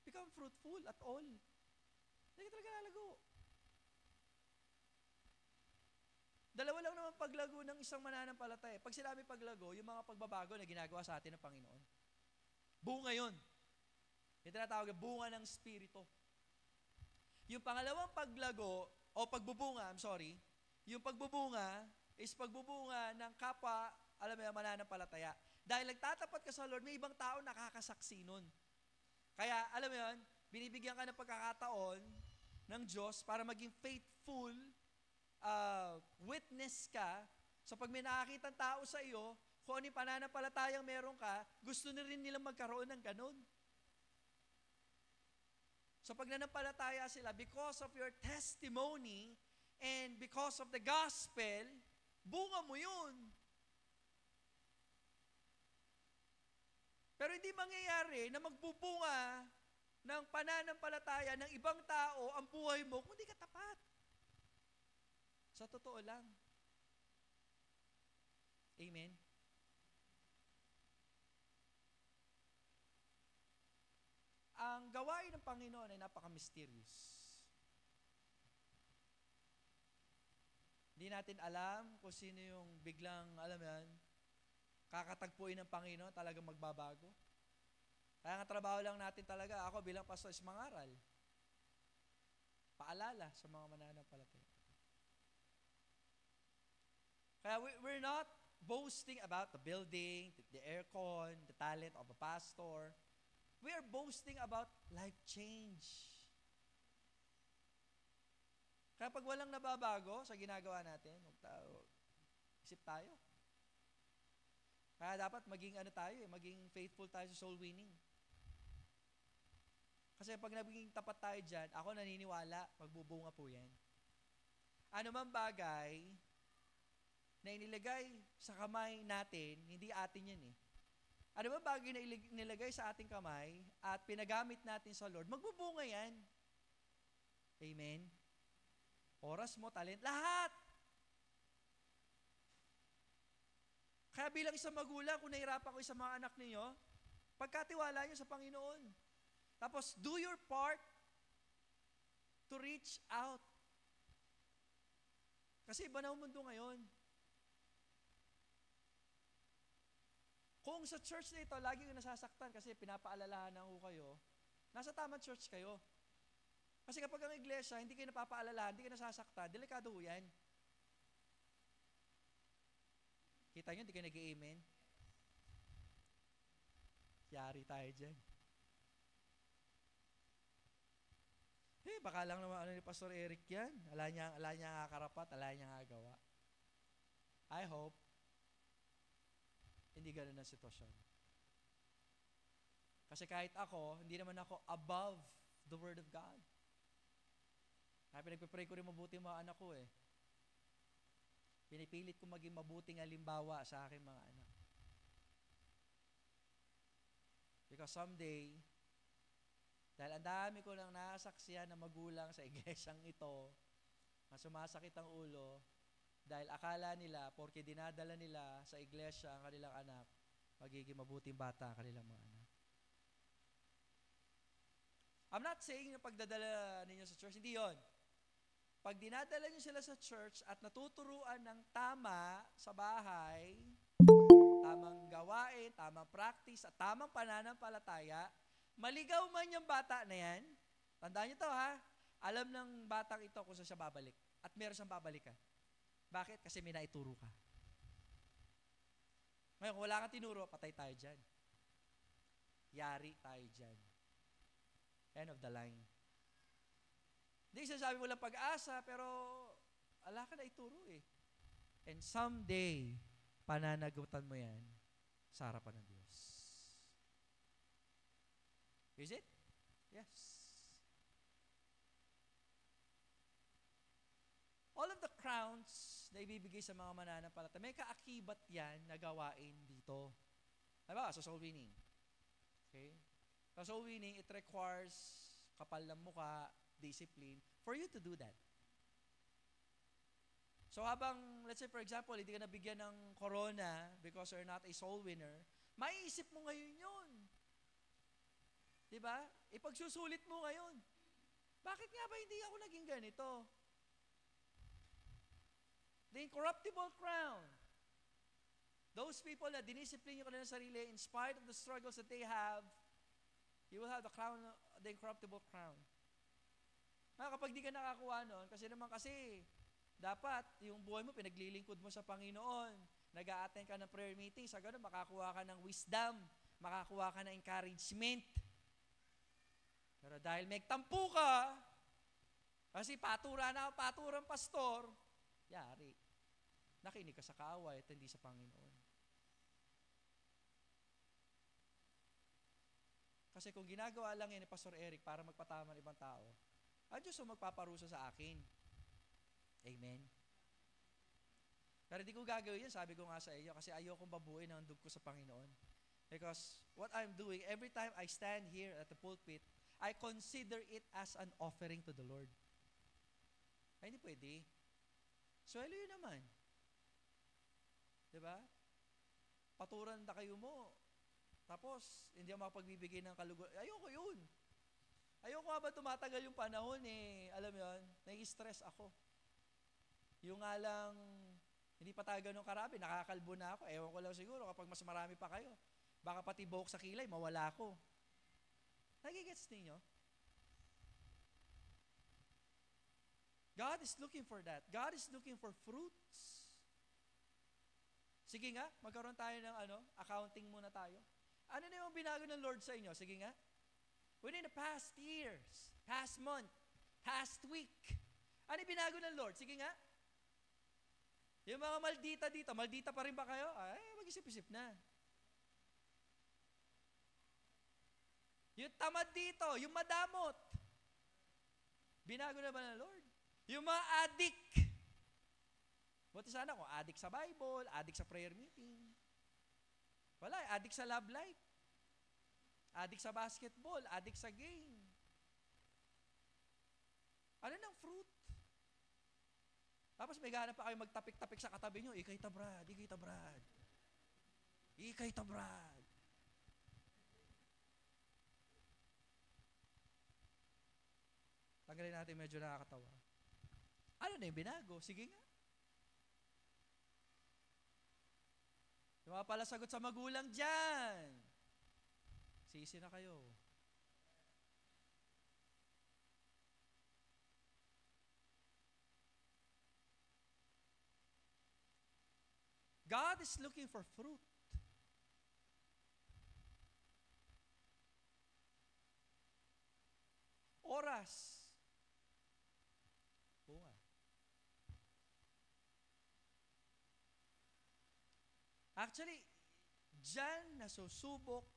become fruitful at all. Hindi ka talaga lalago. Dalawa lang naman paglago ng isang mananampalataya. Pag sinabi paglago, yung mga pagbabago na ginagawa sa atin ng Panginoon. Bunga yun. Yung tinatawag na bunga ng Espiritu. Yung pangalawang paglago, o pagbubunga, yung pagbubunga is pagbubunga ng kapwa, alam mo yung mananampalataya. Dahil nagtatapat ka sa Lord, may ibang tao nakakasaksi nun. Kaya, alam mo yun, binibigyan ka ng pagkakataon ng Diyos para maging faithful witness ka. So pag may nakakita tao sa iyo, kung ano yung pananampalatayang meron ka, gusto na rin nilang magkaroon ng ganun. So pag nanampalataya sila, because of your testimony and because of the gospel, bunga mo yun. Pero hindi mangyayari na magbubunga ng pananampalataya ng ibang tao ang buhay mo kung hindi ka tapat. Sa totoo lang. Amen? Ang gawain ng Panginoon ay napaka-mysterious. Hindi natin alam kung sino yung biglang, alam yan, kakatagpuin ng Panginoon, talagang magbabago. Kaya nga trabaho lang natin talaga, ako bilang pastor is mangaral. Paalala sa mga mananampalataya. Kaya we're not boasting about the building, the aircon, the talent of a pastor. We are boasting about life change. Kaya pag walang nababago sa ginagawa natin, isip tayo. Kaya dapat maging maging faithful tayo sa soul winning. Kasi pag naging tapat tayo dyan, ako naniniwala, magbubunga po yan. Ano man bagay na inilagay sa kamay natin, hindi atin yan eh. Ano man bagay na inilagay sa ating kamay at pinagamit natin sa Lord, magbubunga yan. Amen? Oras mo, talent, lahat. Kaya bilang isang magulang, kung nahirapan ko sa mga anak ninyo, pagkatiwala nyo sa Panginoon. Tapos, do your part to reach out. Kasi iba na ang mundo ngayon. Kung sa church na ito, lagi yung nasasaktan kasi pinapaalalahanan ko kayo, nasa tamang church kayo. Kasi kapag ang iglesia, hindi kayo napapaalalahan, hindi kayo nasasaktan, delikado ho yan. Kita nyo, hindi kayo nag-amen? Yari tayo dyan. Baka lang naman ni Pastor Eric yan. Ala niya karapat, ala niya gawa. I hope, hindi ganun ang sitwasyon. Kasi kahit ako, hindi naman ako above the Word of God. Kaya pinagpipray ko rin mabuti mga anak ko eh. Pinipilit ko maging mabuting halimbawa sa aking mga anak. Because someday, dahil ang dami ko nang nasaksihan na magulang sa iglesyang ito, na sumasakit ang ulo, dahil akala nila, porke dinadala nila sa iglesia ang kanilang anak, magiging mabuting bata ang kanilang mga anak. I'm not saying na pagdadala ninyo sa church, hindi yon. Pag dinadala nyo sila sa church at natuturuan ng tama sa bahay, tamang gawain, tamang practice, at tamang pananampalataya, maligaw man yung bata na yan, tandaan nyo to ha, alam ng batang ito kung saan siya babalik. At meron siyang babalikan. Bakit? Kasi may naituro ka. Ngayon, kung wala kang tinuro, patay tayo dyan. Yari tayo dyan. End of the line. Hindi sinasabi mo lang pag-asa, pero ala ka na ituro eh. And someday, pananagutan mo yan sa harapan ng Diyos. Is it? Yes. All of the crowns na ibibigay sa mga mananampalataya, may kaakibat yan na gawain dito. Diba? So soul winning. Okay? So soul winning, it requires kapal ng mukha, discipline, for you to do that. So habang, let's say for example, hindi ka nabigyan ng corona because you're not a soul winner, maiisip mo ngayon yun. Diba? Ipagsusulit mo ngayon. Bakit nga ba hindi ako naging ganito? The incorruptible crown. Those people na diniscipline yung kanilang sarili in spite of the struggles that they have, you will have the crown, the incorruptible crown. Kapag di ka nakakuha nun, kasi dapat yung buhay mo pinaglilingkod mo sa Panginoon, nag-a-attend ka ng prayer meeting, sa ganun makakuha ka ng wisdom, makakuha ka ng encouragement. Pero dahil may tampo ka, kasi paturang pastor, yari. Nakinig ka sa kaaway at hindi sa Panginoon. Kasi kung ginagawa lang yan ni Pastor Eric para magpatama ng ibang tao, ang Diyos ang magpaparusa sa akin. Amen? Pero hindi ko gagawin yan, sabi ko nga sa iyo, kasi ayokong babuin ang dugo ko sa Panginoon. Because what I'm doing, every time I stand here at the pulpit, I consider it as an offering to the Lord. Ay, hindi pwede. Swelo yun naman. Diba? Paturan na kayo mo. Tapos, hindi ako makapagbibigay ng kaluguran. Ayoko yun. Ayoko nga ba tumatagal yung panahon eh. Alam mo yun, nai-stress ako. Yung nga lang, hindi pa tayo ganun karami, nakakalbo na ako. Ewan ko lang siguro kapag mas marami pa kayo. Baka pati buhok sa kilay, mawala ako. Nagigets ninyo? God is looking for that. God is looking for fruits. Sige nga, magkaroon tayo ng accounting muna tayo. Ano na yung binago ng Lord sa inyo? Sige nga. Within the past years, past month, past week, ano yung binago ng Lord? Sige nga. Yung mga maldita dito, maldita pa rin ba kayo? Ay, mag-isip-isip na. Yung tamad dito, yung madamot, binago na ba ng Lord? Yung mga addict, Buti sana kung addict sa Bible, addict sa prayer meeting. Wala, addict sa love life. Addict sa basketball, addict sa game. Ano ng fruit? Tapos may gana pa kayo magtapik-tapik sa katabi nyo, ikay tabrad, ikay tabrad. Ikay tabrad. Tanggalin natin, medyo nakakatawa. Ano na yung binago? Sige nga. Yung mga pala sagot sa magulang dyan. Sisi na kayo. God is looking for fruit. Oras. Oo nga. Actually, dyan nasusubok,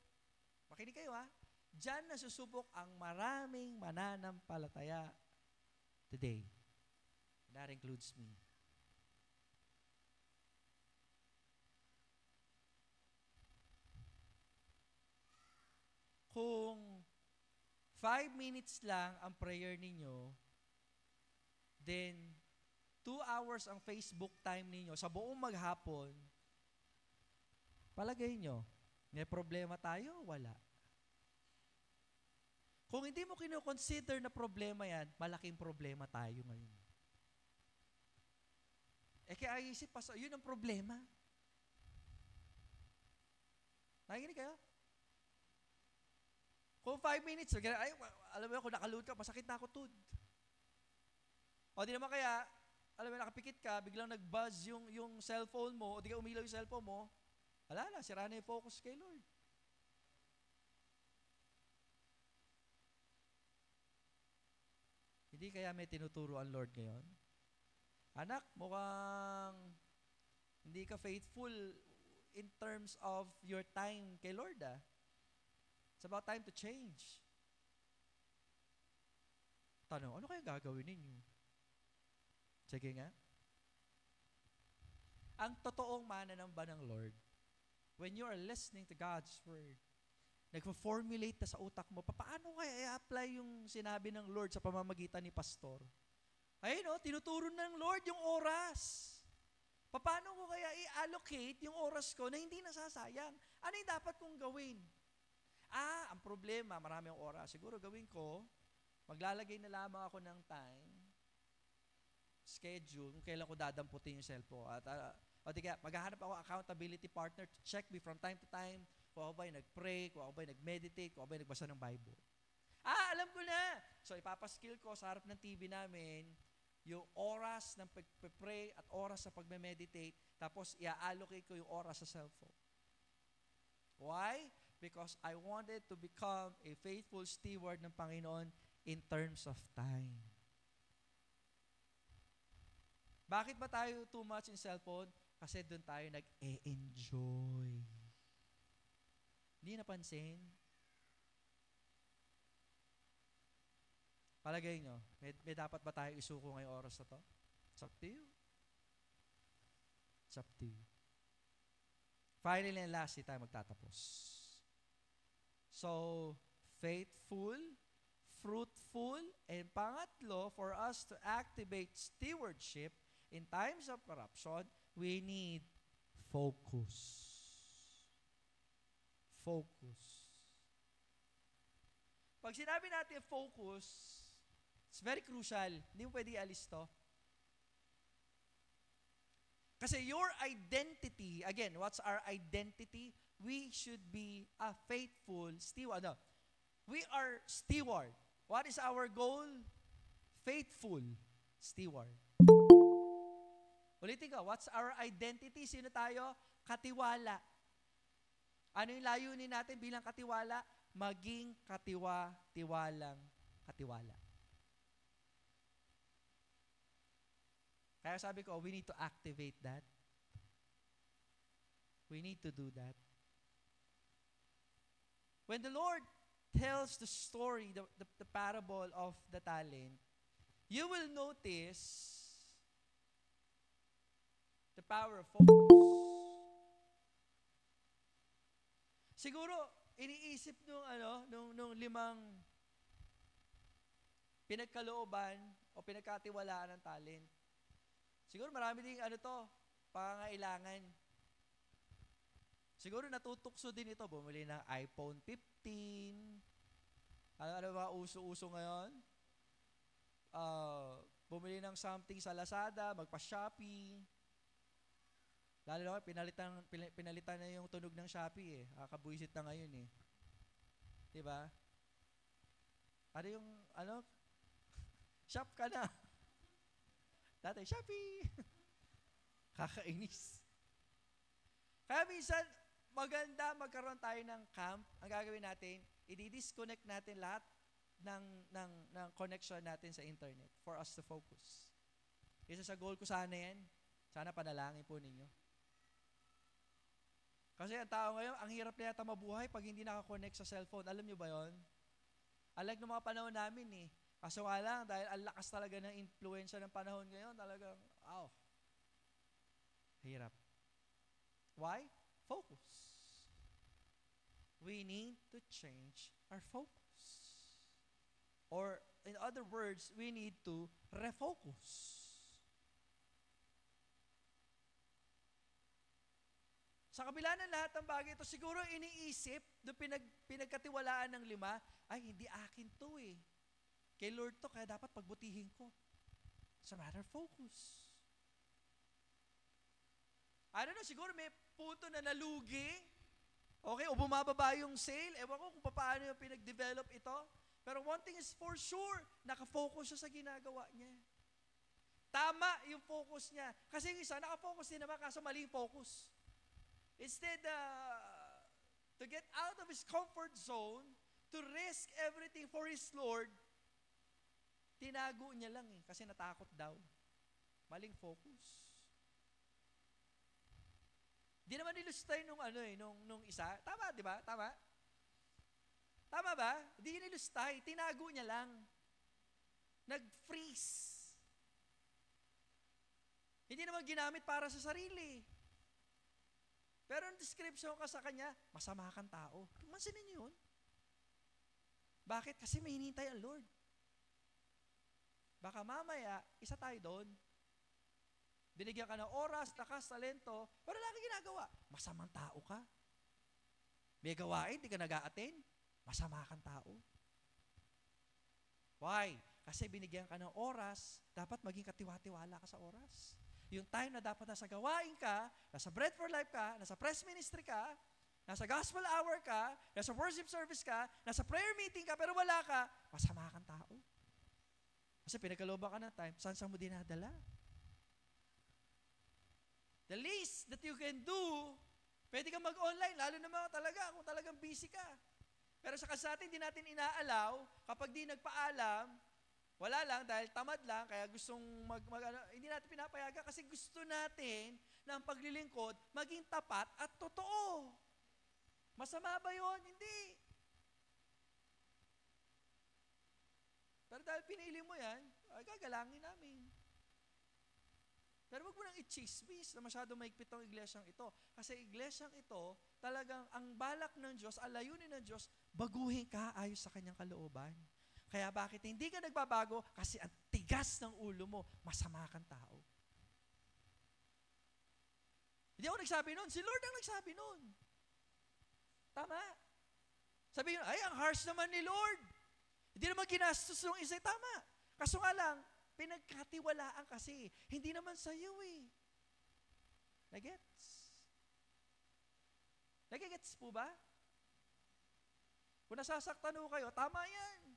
makinig kayo ha, dyan nasusubok ang maraming mananampalataya today. That includes me. Kung 5 minutes lang ang prayer ninyo, then 2 hours ang Facebook time ninyo sa buong maghapon, palagay nyo, may problema tayo? Wala. Kung hindi mo kino-consider na problema yan, malaking problema tayo ngayon. Kaya isip pa, yun ang problema. Nakikinig kayo? Kung 5 minutes, ay, alam mo kung nakaluhod ka, masakit na ako tud. O di naman kaya, alam mo, nakapikit ka, biglang nag-buzz yung cellphone mo, o di ka umilaw yung cellphone mo, wala na, sira na yung focus kay Lord. Hindi kaya may tinuturo ang Lord ngayon? Anak, mukhang hindi ka faithful in terms of your time kay Lord ah. It's about time to change. Tanong, ano kaya gagawin ninyo? Sige nga. Ang totoong mananamba ng Lord, when you are listening to God's Word, nagpo-formulate na sa utak mo, paano kaya i-apply yung sinabi ng Lord sa pamamagitan ni pastor? Ayun tinuturo ng Lord yung oras. Paano ko kaya i-allocate yung oras ko na hindi nasasayang? Ano yung dapat kong gawin? Ang problema, marami yung oras. Siguro gawin ko, maglalagay na lamang ako ng time, schedule, kung kailan ko dadamputin yung cellphone. At maghahanap ako accountability partner to check me from time to time kung ako ba'y nag-pray, kung ako ba'y nag-meditate, kung ako ba'y nagbasa ng Bible. Alam ko na! So, ipapaskill ko sa harap ng TV namin yung oras ng pag-pray at oras sa pag-meditate, tapos i-allocate ko yung oras sa cellphone. Why? Because I wanted to become a faithful steward ng Panginoon in terms of time. Bakit ba tayo too much in cellphone? Kasi doon tayo nag-e-enjoy. Hindi napansin? Palagay nyo, may dapat ba tayo isuko ngayong oras na to? It's up to you. It's up to you. Finally and lastly tayo magtatapos. So, faithful, fruitful, and pangatlo, for us to activate stewardship in times of corruption, we need focus. Focus. Pag sinabi natin focus, it's very crucial. Hindi mo pwede ialis to. Kasi your identity, again, what's our identity? We should be a faithful steward. We are steward. What is our goal? Faithful steward. Ulitin ko, what's our identity? Sino tayo? Katiwala. Ano yung layunin natin bilang katiwala? Maging katiwalang katiwala. Kaya sabi ko, we need to activate that. We need to do that. When the Lord tells the story, the parable of the talent, you will notice The power of focus. Siguro, iniisip nung limang pinagkalooban o pinagkatiwalaan ng talent. Siguro marami ding pangangailangan. Siguro natutukso din ito, bumili ng iPhone 15. Ano ba uso-uso ngayon? Bumili ng something sa Lazada, magpa-Shopee. Lalo na pinalitan na yung tunog ng Shopee eh. Kakabuisit na ngayon eh. 'Di ba? Shop ka na. Dati, Shopee. Kakainis. Kaya minsan, maganda magkaroon tayo ng camp. Ang gagawin natin, i-disconnect natin lahat ng connection natin sa internet for us to focus. Isa sa goal ko sana yan. Sana panalangin po ninyo. Kasi ang tao ngayon, ang hirap na yata mabuhay pag hindi nakakonect sa cellphone. Alam nyo ba yon? Alag ng mga panahon namin eh. Kaso nga lang, dahil ang lakas talaga ng influensya ng panahon ngayon, talagang, hirap. Why? Focus. We need to change our focus. Or, in other words, we need to refocus. Sa kabila ng lahat ng bagay ito, siguro iniisip, pinagkatiwalaan ng lima, ay, hindi akin to eh. Kay Lord to, kaya dapat pagbutihin ko. It's a matter of focus. I don't know, siguro may puto na nalugi, okay, o bumababa yung sale, ewan ko kung paano yung pinag-develop ito, pero one thing is for sure, nakafocus siya sa ginagawa niya. Tama yung focus niya. Kasi yung isa, nakafocus din naman, kaso mali yung focus. Instead, to get out of his comfort zone, to risk everything for his Lord, tinago niya lang eh, kasi natakot daw. Maling focus. Di naman nilustay nung isa. Tama, di ba? Tama? Tama ba? Di nilustay, tinago niya lang. Nag-freeze. Hindi naman ginamit para sa sarili. Pero ang description ka sa kanya, masama kang tao. Mansinin niyo yun. Bakit? Kasi may hinihintay ang Lord. Baka mamaya, isa tayo doon. Binigyan ka ng oras, lakas, talento, pero lagi ginagawa. Masamang tao ka. May gawain, di ka nag-a-attend. Masama kang tao. Why? Kasi binigyan ka ng oras, dapat maging katiwa-tiwala ka sa oras. Yung time na dapat nasa gawain ka, nasa Bread for Life ka, nasa press ministry ka, nasa gospel hour ka, nasa worship service ka, nasa prayer meeting ka, pero wala ka, masama kang tao. Kasi pinagkalooban ka ng time, saan mo dinadala? The least that you can do, pwede kang mag-online, lalo na mga talaga, kung talagang busy ka. Pero sa kasatin, hindi natin inaalaw, kapag di nagpaalam, wala lang, dahil tamad lang, kaya gustong hindi natin pinapayagan kasi gusto natin na ang paglilingkod maging tapat at totoo. Masama ba yun? Hindi. Pero dahil pinili mo yan, ay gagalangin namin. Pero wag mo nang i-chismis na masyado maigpit ang iglesyang ito. Kasi iglesyang ito, talagang ang balak ng Diyos, ang layunin ng Diyos, baguhin ka ayos sa kanyang kalooban. Kaya bakit hindi ka nagbabago? Kasi ang tigas ng ulo mo, masama kang tao. Hindi ako nagsabi nun, si Lord ang nagsabi nun. Tama. Sabi nyo, ay, ang harsh naman ni Lord. Hindi naman ginastos yung isa, tama. Kaso nga lang, pinagkatiwalaan kasi. Hindi naman sa'yo eh. Nagets? Nagigets po ba? Kung nasasaktan mo kayo, tama yan.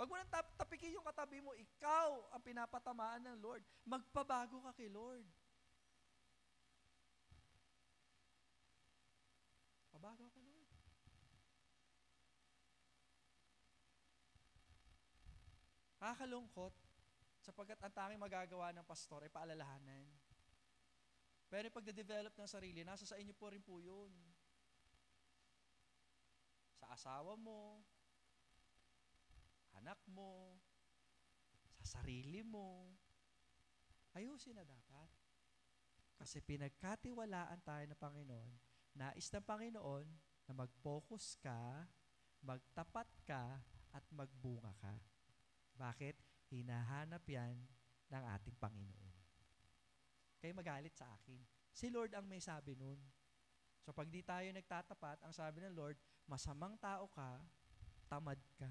Wag mo nang tapikin yung katabi mo, ikaw ang pinapatamaan ng Lord. Magpabago ka kay Lord. Pabago ka, Lord. Nakakalungkot sapagkat ang tanging magagawa ng pastor ay paalalahanan. Pero yung pagde-develop ng sarili, nasa sa inyo po rin po yun. Sa asawa mo, anak mo, sa sarili mo, ayusin na dapat. Kasi pinagkatiwalaan tayo ng Panginoon, nais ng Panginoon na mag-focus ka, magtapat ka, at magbunga ka. Bakit? Hinahanap yan ng ating Panginoon. Kayo magalit sa akin. Si Lord ang may sabi nun. So pag di tayo nagtatapat, ang sabi ng Lord, masamang tao ka, tamad ka.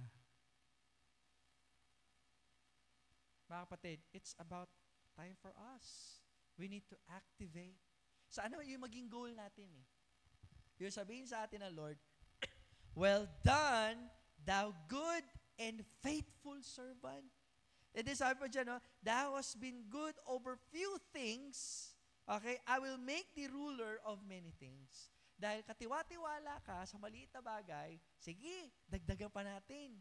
Mga kapatid, it's about time for us. We need to activate. So ano yung maging goal natin eh? Yung sabihin sa atin ng Lord, well done, thou good and faithful servant. And then sabi pa dyan, no, thou hast been good over few things, okay, I will make thee ruler of many things. Dahil katiwa-tiwala ka sa maliit na bagay, sige, dagdagan pa natin.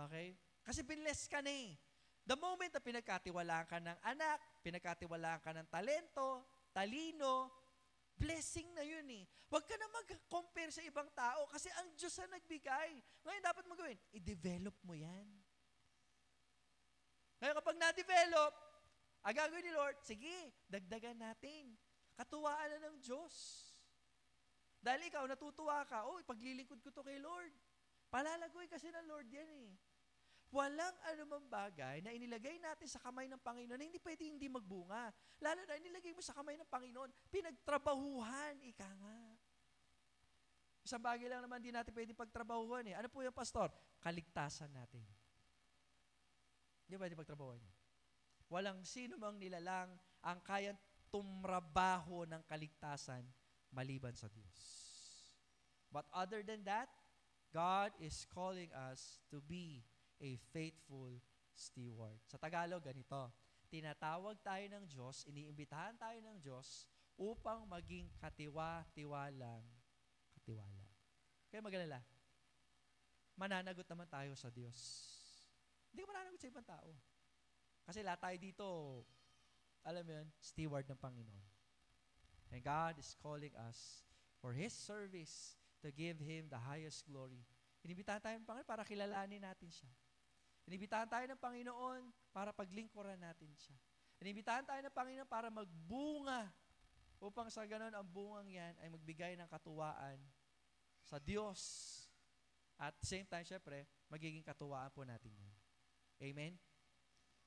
Okay? Kasi binless ka na eh. The moment na pinagkatiwalaan ka ng anak, pinagkatiwalaan ka ng talento, talino, blessing na yun eh. Huwag ka na mag-compare sa ibang tao kasi ang Diyos ang nagbigay. Ngayon dapat mo gawin, i-develop mo yan. Ngayon kapag na-develop, ang gagawin ni Lord, sige, dagdagan natin. Katuwaan na ng Diyos. Dahil ikaw, natutuwa ka, paglilingkod ko to kay Lord. Palalagoy kasi ng Lord yan eh. Walang anumang bagay na inilagay natin sa kamay ng Panginoon na hindi pwede hindi magbunga. Lalo na inilagay mo sa kamay ng Panginoon, pinagtrabahuhan, ika nga. Isang bagay lang naman din natin pwede pagtrabahuhan eh. Ano po yung pastor? Kaligtasan natin. Hindi pwede pagtrabahuhan. Walang sino mang nilalang ang kayang tumrabaho ng kaligtasan maliban sa Diyos. But other than that, God is calling us to be a faithful steward. Sa Tagalog, ganito. Tinatawag tayo ng Diyos, iniimbitahan tayo ng Diyos upang maging katiwa-tiwalang katiwala. Kaya mag-alala, mananagot naman tayo sa Diyos. Hindi ka mananagot sa ibang tao. Kasi lahat tayo dito, alam mo yun, steward ng Panginoon. And God is calling us for His service to give Him the highest glory. Inibitahan tayo ng Panginoon para kilalanin natin siya. Inibitahan tayo ng Panginoon para paglingkuran natin siya. Inibitahan tayo ng Panginoon para magbunga upang sa ganon ang bungang yan ay magbigay ng katuwaan sa Diyos. At same time, syempre, magiging katuwaan po natin yan. Amen?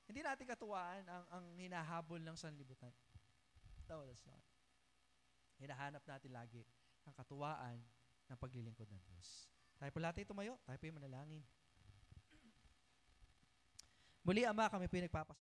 Hindi natin katuwaan ang hinahabol ng sanlibutan. No, that's not. Hinahanap natin lagi ang katuwaan ng paglilingkod ng Diyos. Tayo po lahat ay tumayo, tayo po yung manalangin. Muli, Ama, kami po yung nagpapas